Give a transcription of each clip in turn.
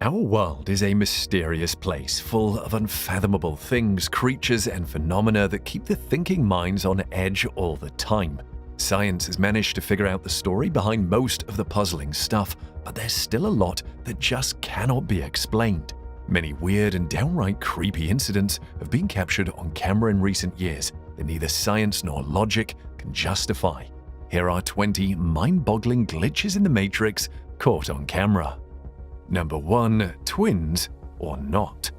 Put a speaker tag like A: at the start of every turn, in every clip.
A: Our world is a mysterious place full of unfathomable things, creatures, and phenomena that keep the thinking minds on edge all the time. Science has managed to figure out the story behind most of the puzzling stuff, but there's still a lot that just cannot be explained. Many weird and downright creepy incidents have been captured on camera in recent years that neither science nor logic can justify. Here are 20 mind-boggling glitches in the Matrix caught on camera. Number 1. Twins or not.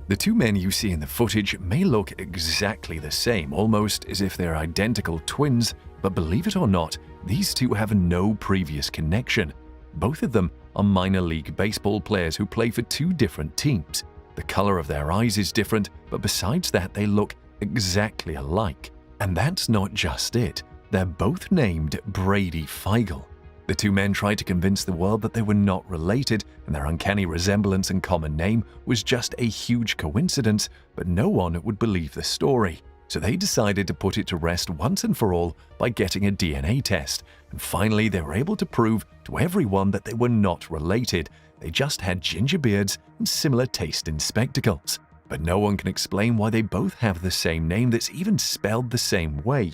A: The two men you see in the footage may look exactly the same, almost as if they're identical twins, but believe it or not, these two have no previous connection. Both of them are minor league baseball players who play for two different teams. The color of their eyes is different, but besides that, they look exactly alike. And that's not just it. They're both named Brady Feigl. The two men tried to convince the world that they were not related and their uncanny resemblance and common name was just a huge coincidence, but no one would believe the story. So they decided to put it to rest once and for all by getting a DNA test, and finally they were able to prove to everyone that they were not related. They just had ginger beards and similar taste in spectacles. But no one can explain why they both have the same name that's even spelled the same way.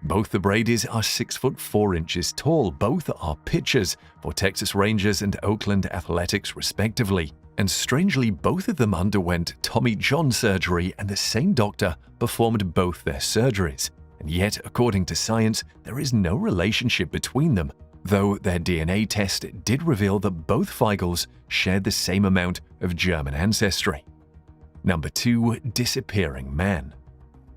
A: Both the Bradys are 6 foot 4 inches tall. Both are pitchers for Texas Rangers and Oakland Athletics respectively. And strangely, both of them underwent Tommy John surgery and the same doctor performed both their surgeries. And yet, according to science, there is no relationship between them, though their DNA test did reveal that both Feigls shared the same amount of German ancestry. Number 2. Disappearing man.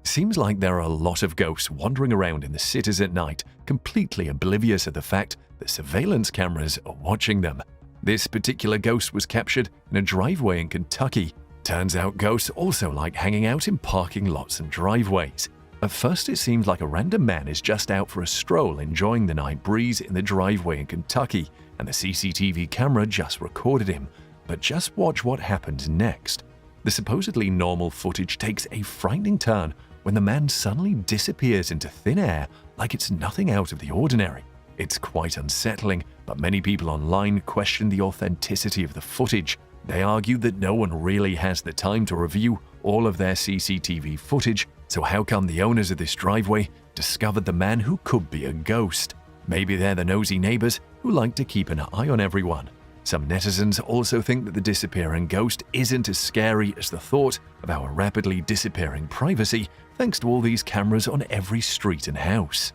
A: Seems like there are a lot of ghosts wandering around in the cities at night, completely oblivious of the fact that surveillance cameras are watching them. This particular ghost was captured in a driveway in Kentucky. Turns out ghosts also like hanging out in parking lots and driveways. At first it seems like a random man is just out for a stroll enjoying the night breeze in the driveway in Kentucky, and the CCTV camera just recorded him. But just watch what happens next. The supposedly normal footage takes a frightening turn when the man suddenly disappears into thin air like it's nothing out of the ordinary. It's quite unsettling, but many people online question the authenticity of the footage. They argue that no one really has the time to review all of their CCTV footage, so how come the owners of this driveway discovered the man who could be a ghost? Maybe they're the nosy neighbors who like to keep an eye on everyone. Some netizens also think that the disappearing ghost isn't as scary as the thought of our rapidly disappearing privacy thanks to all these cameras on every street and house.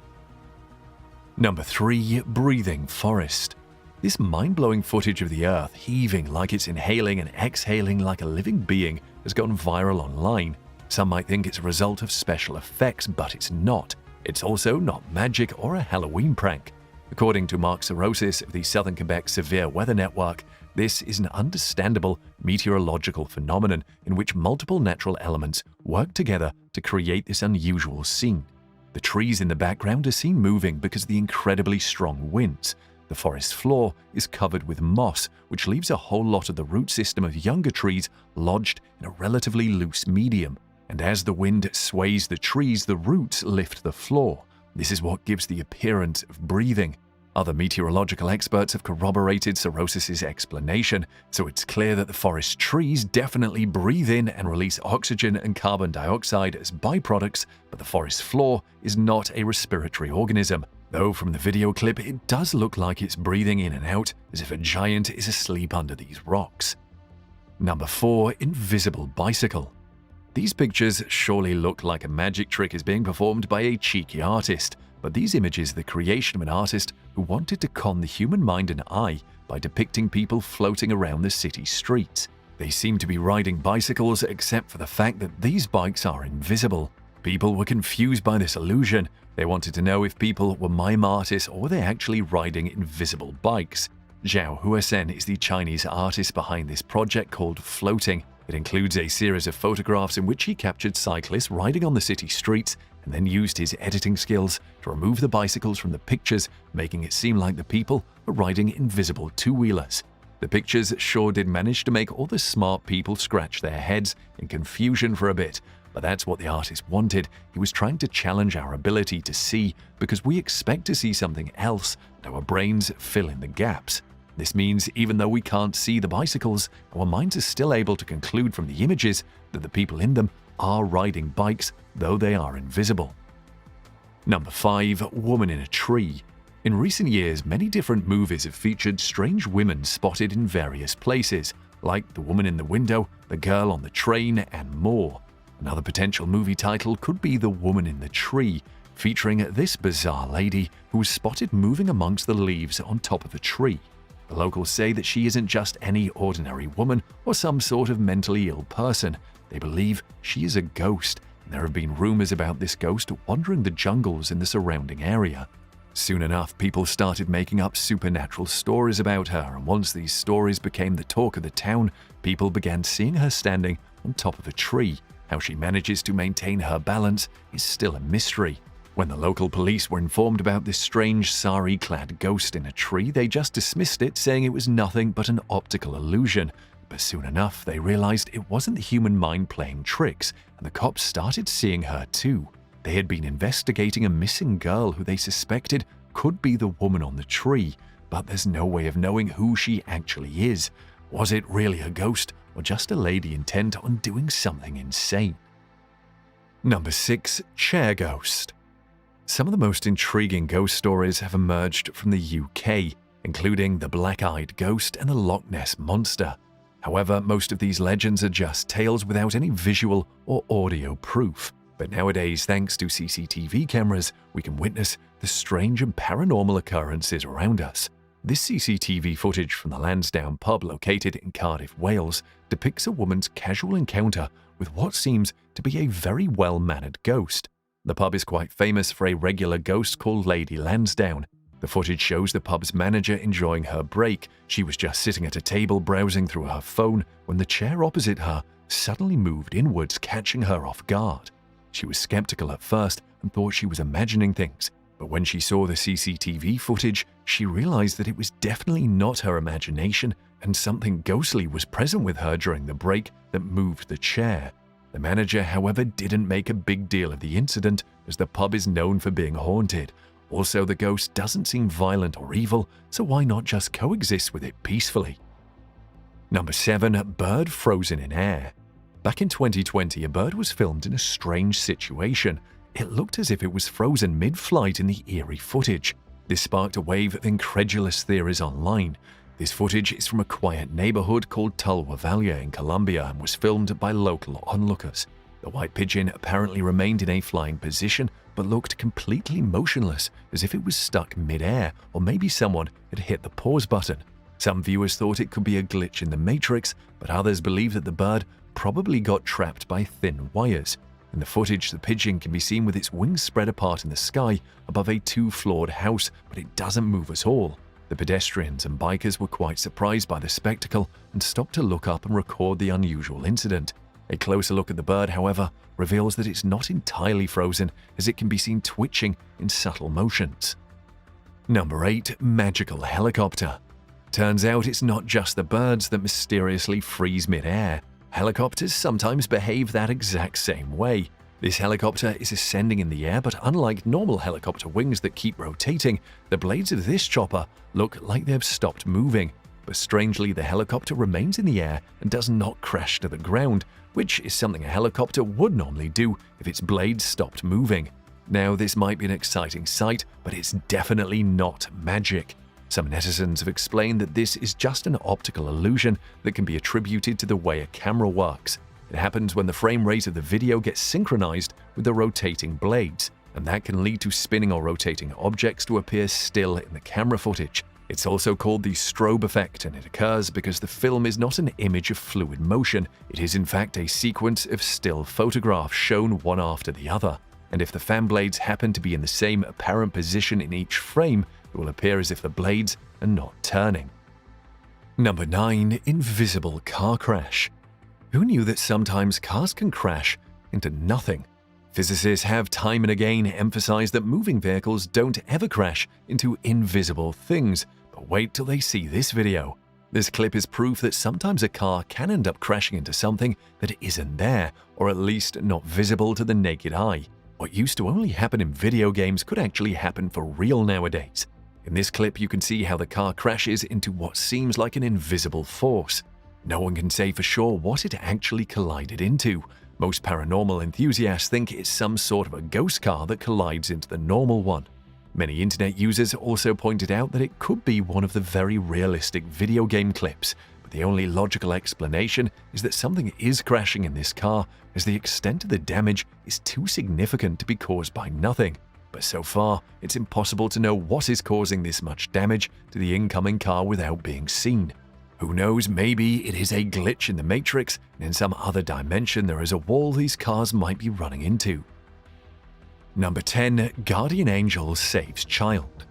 A: Number 3. Breathing forest. This mind-blowing footage of the Earth heaving like it's inhaling and exhaling like a living being has gone viral online. Some might think it's a result of special effects, but it's not. It's also not magic or a Halloween prank. According to Mark Sorosis of the Southern Quebec Severe Weather Network, this is an understandable meteorological phenomenon in which multiple natural elements work together to create this unusual scene. The trees in the background are seen moving because of the incredibly strong winds. The forest floor is covered with moss, which leaves a whole lot of the root system of younger trees lodged in a relatively loose medium. And as the wind sways the trees, the roots lift the floor. This is what gives the appearance of breathing. Other meteorological experts have corroborated Sorosis's explanation, so it's clear that the forest trees definitely breathe in and release oxygen and carbon dioxide as byproducts, but the forest floor is not a respiratory organism. Though from the video clip it does look like it's breathing in and out as if a giant is asleep under these rocks. Number 4. Invisible bicycle. These pictures surely look like a magic trick is being performed by a cheeky artist, but these images are the creation of an artist who wanted to con the human mind and eye by depicting people floating around the city streets. They seem to be riding bicycles except for the fact that these bikes are invisible. People were confused by this illusion. They wanted to know if people were mime artists or were they actually riding invisible bikes. Zhao Huasen is the Chinese artist behind this project called Floating. It includes a series of photographs in which he captured cyclists riding on the city streets and then used his editing skills to remove the bicycles from the pictures, making it seem like the people were riding invisible two-wheelers. The pictures sure did manage to make all the smart people scratch their heads in confusion for a bit, but that's what the artist wanted. He was trying to challenge our ability to see because we expect to see something else and our brains fill in the gaps. This means even though we can't see the bicycles, our minds are still able to conclude from the images that the people in them are riding bikes, though they are invisible. Number 5. Woman in a Tree. In recent years, many different movies have featured strange women spotted in various places, like The Woman in the Window, The Girl on the Train, and more. Another potential movie title could be The Woman in the Tree, featuring this bizarre lady who was spotted moving amongst the leaves on top of a tree. The locals say that she isn't just any ordinary woman or some sort of mentally ill person. They believe she is a ghost, and there have been rumors about this ghost wandering the jungles in the surrounding area. Soon enough, people started making up supernatural stories about her, and once these stories became the talk of the town, people began seeing her standing on top of a tree. How she manages to maintain her balance is still a mystery. When the local police were informed about this strange sari-clad ghost in a tree, they just dismissed it, saying it was nothing but an optical illusion. But soon enough, they realized it wasn't the human mind playing tricks, and the cops started seeing her too. They had been investigating a missing girl who they suspected could be the woman on the tree, but there's no way of knowing who she actually is. Was it really a ghost, or just a lady intent on doing something insane? Number 6. Chair Ghost. Some of the most intriguing ghost stories have emerged from the UK, including the Black-Eyed Ghost and the Loch Ness Monster. However, most of these legends are just tales without any visual or audio proof. But nowadays, thanks to CCTV cameras, we can witness the strange and paranormal occurrences around us. This CCTV footage from the Lansdowne pub located in Cardiff, Wales, depicts a woman's casual encounter with what seems to be a very well-mannered ghost. The pub is quite famous for a regular ghost called Lady Lansdowne. The footage shows the pub's manager enjoying her break. She was just sitting at a table browsing through her phone when the chair opposite her suddenly moved inwards, catching her off guard. She was skeptical at first and thought she was imagining things, but when she saw the CCTV footage, she realized that it was definitely not her imagination and something ghostly was present with her during the break that moved the chair. The manager, however, didn't make a big deal of the incident, as the pub is known for being haunted. Also, the ghost doesn't seem violent or evil, so why not just coexist with it peacefully? Number 7. Bird frozen in air. Back in 2020, a bird was filmed in a strange situation. It looked as if it was frozen mid-flight in the eerie footage. This sparked a wave of incredulous theories online. This footage is from a quiet neighborhood called Tulwa Valia in Colombia and was filmed by local onlookers. The white pigeon apparently remained in a flying position but looked completely motionless, as if it was stuck mid-air, or maybe someone had hit the pause button. Some viewers thought it could be a glitch in the Matrix, but others believe that the bird probably got trapped by thin wires. In the footage, the pigeon can be seen with its wings spread apart in the sky above a two-floored house, but it doesn't move at all. The pedestrians and bikers were quite surprised by the spectacle and stopped to look up and record the unusual incident. A closer look at the bird, however, reveals that it's not entirely frozen, as it can be seen twitching in subtle motions. Number 8. Magical Helicopter. Turns out it's not just the birds that mysteriously freeze mid-air. Helicopters sometimes behave that exact same way. This helicopter is ascending in the air, but unlike normal helicopter wings that keep rotating, the blades of this chopper look like they've stopped moving. But strangely, the helicopter remains in the air and does not crash to the ground, which is something a helicopter would normally do if its blades stopped moving. Now, this might be an exciting sight, but it's definitely not magic. Some netizens have explained that this is just an optical illusion that can be attributed to the way a camera works. It happens when the frame rate of the video gets synchronized with the rotating blades, and that can lead to spinning or rotating objects to appear still in the camera footage. It's also called the strobe effect, and it occurs because the film is not an image of fluid motion. It is in fact a sequence of still photographs shown one after the other. And if the fan blades happen to be in the same apparent position in each frame, it will appear as if the blades are not turning. Number 9. Invisible car crash. Who knew that sometimes cars can crash into nothing? Physicists have time and again emphasized that moving vehicles don't ever crash into invisible things, but wait till they see this video. This clip is proof that sometimes a car can end up crashing into something that isn't there, or at least not visible to the naked eye. What used to only happen in video games could actually happen for real nowadays. In this clip, you can see how the car crashes into what seems like an invisible force. No one can say for sure what it actually collided into. Most paranormal enthusiasts think it's some sort of a ghost car that collides into the normal one. Many internet users also pointed out that it could be one of the very realistic video game clips, but the only logical explanation is that something is crashing in this car, as the extent of the damage is too significant to be caused by nothing. But so far, it's impossible to know what is causing this much damage to the incoming car without being seen. Who knows, maybe it is a glitch in the Matrix, and in some other dimension there is a wall these cars might be running into. Number 10. Guardian Angel saves child.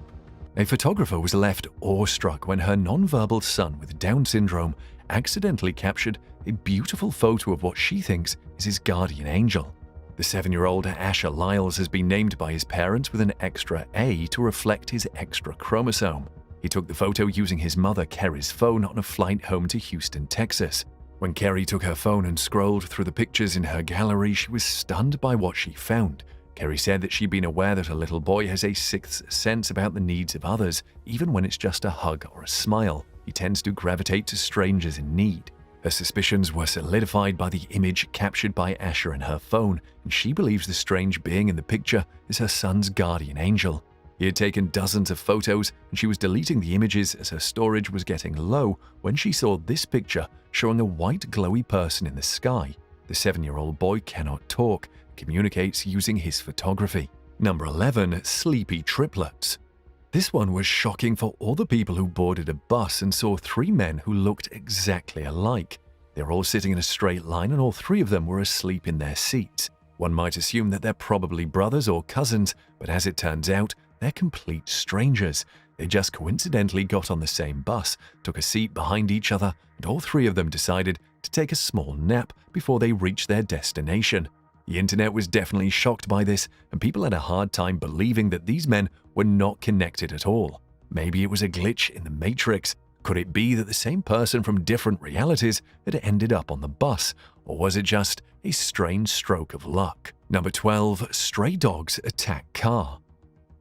A: A photographer was left awestruck when her non-verbal son with Down syndrome accidentally captured a beautiful photo of what she thinks is his guardian angel. The 7-year-old Asher Lyles has been named by his parents with an extra A to reflect his extra chromosome. He took the photo using his mother Kerry's phone on a flight home to Houston, Texas. When Kerry took her phone and scrolled through the pictures in her gallery, she was stunned by what she found. Kerry said that she'd been aware that her little boy has a sixth sense about the needs of others, even when it's just a hug or a smile. He tends to gravitate to strangers in need. Her suspicions were solidified by the image captured by Asher in her phone, and she believes the strange being in the picture is her son's guardian angel. He had taken dozens of photos, and she was deleting the images as her storage was getting low when she saw this picture showing a white glowy person in the sky. The 7-year-old boy cannot talk, communicates using his photography. Number 11. Sleepy triplets. This one was shocking for all the people who boarded a bus and saw 3 men who looked exactly alike. They were all sitting in a straight line and all 3 of them were asleep in their seats. One might assume that they're probably brothers or cousins, but as it turns out, they're complete strangers. They just coincidentally got on the same bus, took a seat behind each other, and all 3 of them decided to take a small nap before they reached their destination. The internet was definitely shocked by this, and people had a hard time believing that these men were not connected at all. Maybe it was a glitch in the Matrix. Could it be that the same person from different realities had ended up on the bus, or was it just a strange stroke of luck? Number 12. Stray dogs attack car.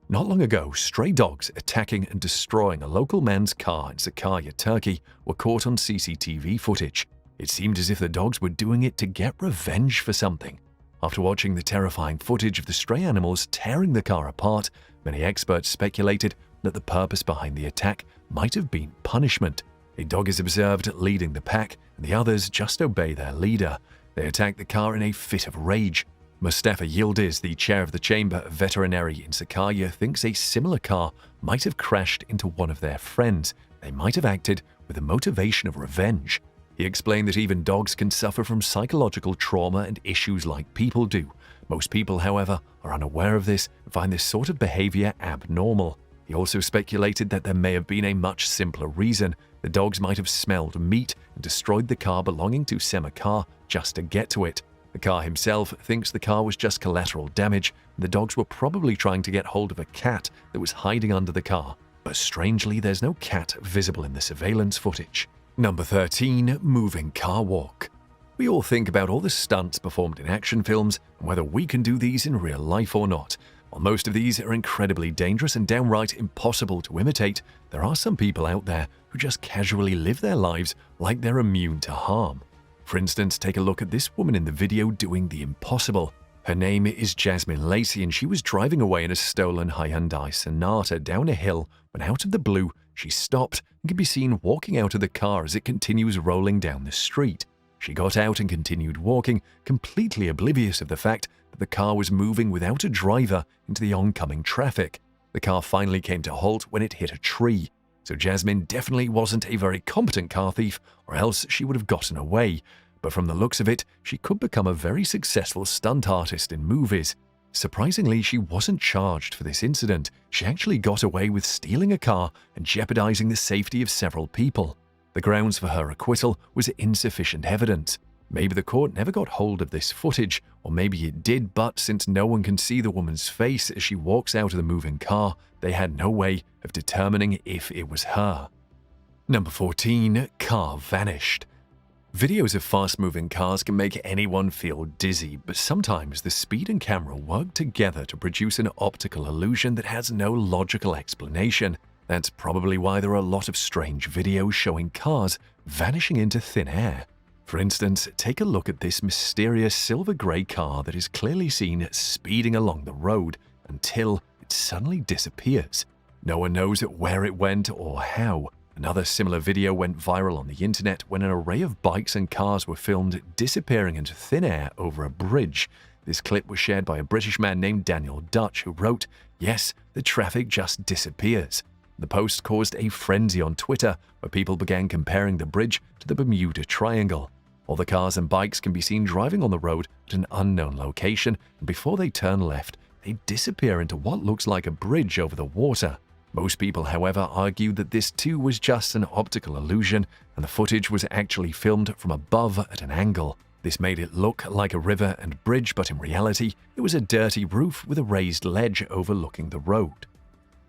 A: Not long ago, stray dogs attacking and destroying a local man's car in Sakarya, Turkey, were caught on CCTV footage. It seemed as if the dogs were doing it to get revenge for something. After watching the terrifying footage of the stray animals tearing the car apart, many experts speculated that the purpose behind the attack might have been punishment. A dog is observed leading the pack, and the others just obey their leader. They attack the car in a fit of rage. Mustafa Yildiz, the chair of the Chamber of Veterinary in Sakarya, thinks a similar car might have crashed into one of their friends. They might have acted with a motivation of revenge. He explained that even dogs can suffer from psychological trauma and issues like people do. Most people, however, are unaware of this and find this sort of behavior abnormal. He also speculated that there may have been a much simpler reason. The dogs might have smelled meat and destroyed the car belonging to Semakar just to get to it. The car himself thinks the car was just collateral damage, and the dogs were probably trying to get hold of a cat that was hiding under the car. But strangely, there's no cat visible in the surveillance footage. Number 13. Moving car walk. We all think about all the stunts performed in action films and whether we can do these in real life or not. While most of these are incredibly dangerous and downright impossible to imitate, there are some people out there who just casually live their lives like they're immune to harm. For instance, take a look at this woman in the video doing the impossible. Her name is Jasmine Lacey, and she was driving away in a stolen Hyundai Sonata down a hill when out of the blue, she stopped and can be seen walking out of the car as it continues rolling down the street. She got out and continued walking, completely oblivious of the fact that the car was moving without a driver into the oncoming traffic. The car finally came to halt when it hit a tree. So Jasmine definitely wasn't a very competent car thief, or else she would have gotten away. But from the looks of it, she could become a very successful stunt artist in movies. Surprisingly, she wasn't charged for this incident. She actually got away with stealing a car and jeopardizing the safety of several people. The grounds for her acquittal was insufficient evidence. Maybe the court never got hold of this footage, or maybe it did, but since no one can see the woman's face as she walks out of the moving car, they had no way of determining if it was her. Number 14. Car vanished. Videos of fast-moving cars can make anyone feel dizzy, but sometimes the speed and camera work together to produce an optical illusion that has no logical explanation. That's probably why there are a lot of strange videos showing cars vanishing into thin air. For instance, take a look at this mysterious silver grey car that is clearly seen speeding along the road until it suddenly disappears. No one knows where it went or how. Another similar video went viral on the internet when an array of bikes and cars were filmed disappearing into thin air over a bridge. This clip was shared by a British man named Daniel Dutch, who wrote, "Yes, the traffic just disappears." The post caused a frenzy on Twitter, where people began comparing the bridge to the Bermuda Triangle. All the cars and bikes can be seen driving on the road at an unknown location, and before they turn left, they disappear into what looks like a bridge over the water. Most people, however, argue that this too was just an optical illusion, and the footage was actually filmed from above at an angle. This made it look like a river and bridge, but in reality, it was a dirty roof with a raised ledge overlooking the road.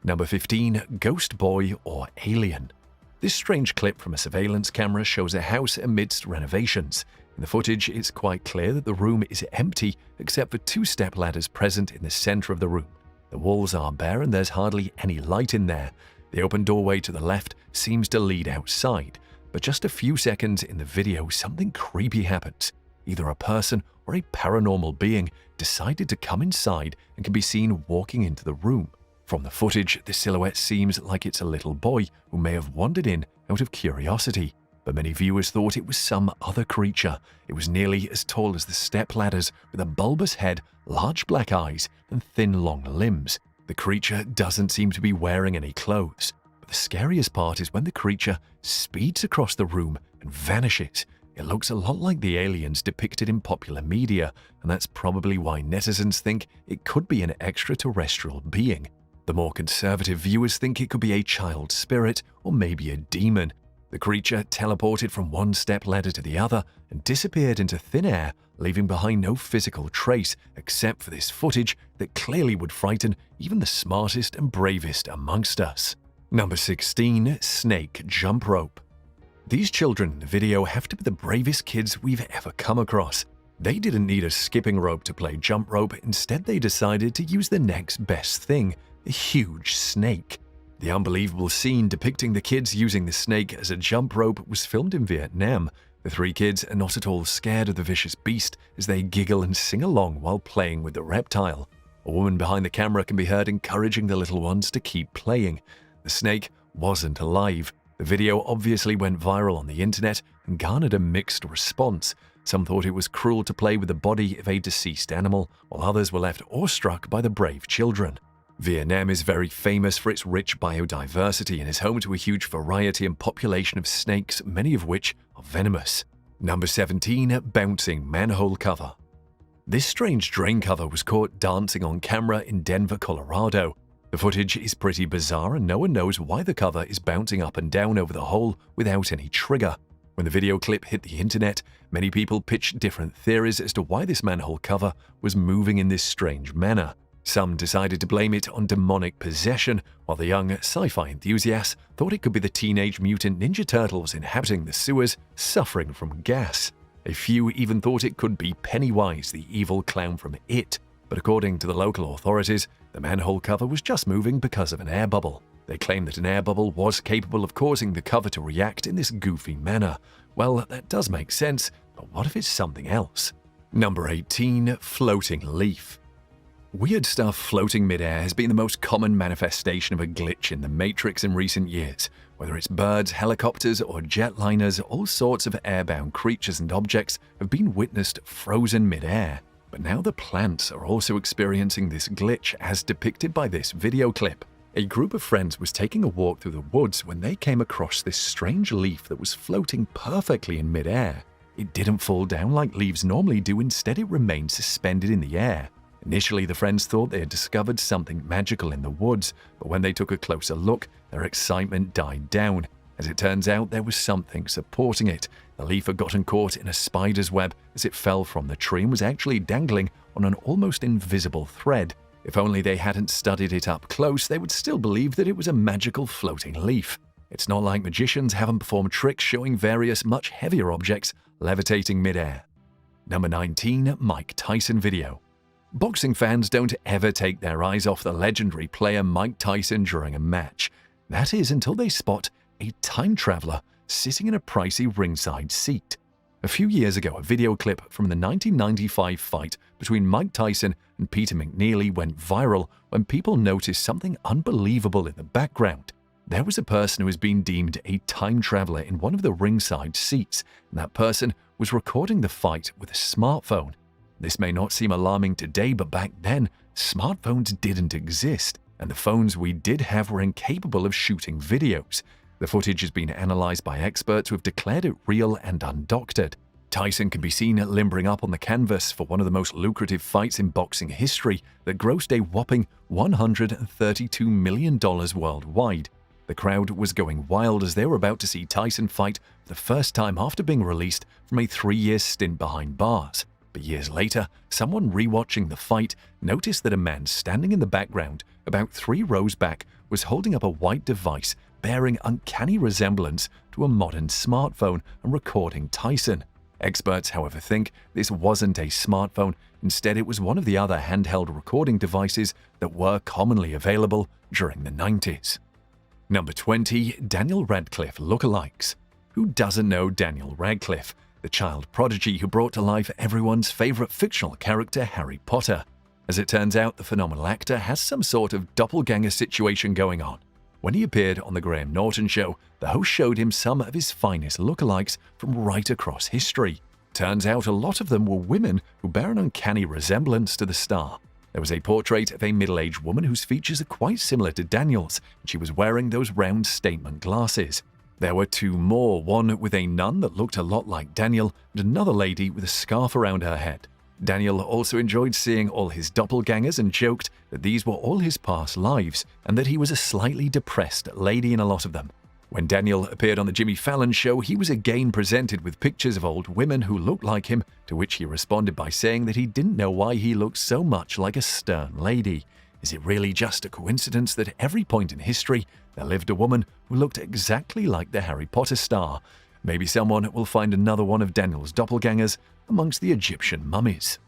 A: Number 15. Ghost Boy or Alien. This strange clip from a surveillance camera shows a house amidst renovations. In the footage, it's quite clear that the room is empty except for 2 stepladders present in the center of the room. The walls are bare and there's hardly any light in there. The open doorway to the left seems to lead outside, but just a few seconds in the video, something creepy happens. Either a person or a paranormal being decided to come inside and can be seen walking into the room. From the footage, the silhouette seems like it's a little boy who may have wandered in out of curiosity, but many viewers thought it was some other creature. It was nearly as tall as the stepladders, with a bulbous head, large black eyes, and thin long limbs. The creature doesn't seem to be wearing any clothes, but the scariest part is when the creature speeds across the room and vanishes. It looks a lot like the aliens depicted in popular media, and that's probably why netizens think it could be an extraterrestrial being. The more conservative viewers think it could be a child spirit or maybe a demon. The creature teleported from one stepladder to the other and disappeared into thin air, leaving behind no physical trace except for this footage that clearly would frighten even the smartest and bravest amongst us. Number 16. Snake Jump Rope. These children in the video have to be the bravest kids we've ever come across. They didn't need a skipping rope to play jump rope. Instead, they decided to use the next best thing, a huge snake. The unbelievable scene depicting the kids using the snake as a jump rope was filmed in Vietnam. The 3 kids are not at all scared of the vicious beast as they giggle and sing along while playing with the reptile. A woman behind the camera can be heard encouraging the little ones to keep playing. The snake wasn't alive. The video obviously went viral on the internet and garnered a mixed response. Some thought it was cruel to play with the body of a deceased animal, while others were left awestruck by the brave children. Vietnam is very famous for its rich biodiversity and is home to a huge variety and population of snakes, many of which are venomous. Number 17. Bouncing Manhole Cover. This strange drain cover was caught dancing on camera in Denver, Colorado. The footage is pretty bizarre and no one knows why the cover is bouncing up and down over the hole without any trigger. When the video clip hit the internet, many people pitched different theories as to why this manhole cover was moving in this strange manner. Some decided to blame it on demonic possession, while the young sci-fi enthusiasts thought it could be the Teenage Mutant Ninja Turtles inhabiting the sewers, suffering from gas. A few even thought it could be Pennywise, the evil clown from It. But according to the local authorities, the manhole cover was just moving because of an air bubble. They claimed that an air bubble was capable of causing the cover to react in this goofy manner. Well, that does make sense, but what if it's something else? Number 18. Floating Leaf. Weird stuff floating mid-air has been the most common manifestation of a glitch in the Matrix in recent years. Whether it's birds, helicopters, or jetliners, all sorts of airbound creatures and objects have been witnessed frozen mid-air. But now the plants are also experiencing this glitch as depicted by this video clip. A group of friends was taking a walk through the woods when they came across this strange leaf that was floating perfectly in mid-air. It didn't fall down like leaves normally do, instead it remained suspended in the air. Initially, the friends thought they had discovered something magical in the woods, but when they took a closer look, their excitement died down. As it turns out, there was something supporting it. The leaf had gotten caught in a spider's web as it fell from the tree and was actually dangling on an almost invisible thread. If only they hadn't studied it up close, they would still believe that it was a magical floating leaf. It's not like magicians haven't performed tricks showing various much heavier objects levitating mid-air. Number 19. Mike Tyson Video. Boxing fans don't ever take their eyes off the legendary player Mike Tyson during a match. That is until they spot a time traveler sitting in a pricey ringside seat. A few years ago, a video clip from the 1995 fight between Mike Tyson and Peter McNeely went viral when people noticed something unbelievable in the background. There was a person who was being deemed a time traveler in one of the ringside seats, and that person was recording the fight with a smartphone. This may not seem alarming today, but back then, smartphones didn't exist, and the phones we did have were incapable of shooting videos. The footage has been analyzed by experts who have declared it real and undoctored. Tyson can be seen limbering up on the canvas for one of the most lucrative fights in boxing history that grossed a whopping $132 million worldwide. The crowd was going wild as they were about to see Tyson fight for the first time after being released from a 3-year stint behind bars. But years later, someone rewatching the fight noticed that a man standing in the background, about 3 rows back, was holding up a white device bearing uncanny resemblance to a modern smartphone and recording Tyson. Experts, however, think this wasn't a smartphone. Instead, it was one of the other handheld recording devices that were commonly available during the 90s. Number 20. Daniel Radcliffe lookalikes. Who doesn't know Daniel Radcliffe, the child prodigy who brought to life everyone's favorite fictional character, Harry Potter? As it turns out, the phenomenal actor has some sort of doppelganger situation going on. When he appeared on The Graham Norton Show, the host showed him some of his finest lookalikes from right across history. Turns out a lot of them were women who bear an uncanny resemblance to the star. There was a portrait of a middle-aged woman whose features are quite similar to Daniel's, and she was wearing those round statement glasses. There were 2 more, one with a nun that looked a lot like Daniel, and another lady with a scarf around her head. Daniel also enjoyed seeing all his doppelgangers and joked that these were all his past lives and that he was a slightly depressed lady in a lot of them. When Daniel appeared on The Jimmy Fallon Show, he was again presented with pictures of old women who looked like him, to which he responded by saying that he didn't know why he looked so much like a stern lady. Is it really just a coincidence that at every point in history there lived a woman who looked exactly like the Harry Potter star? Maybe someone will find another one of Daniel's doppelgangers amongst the Egyptian mummies.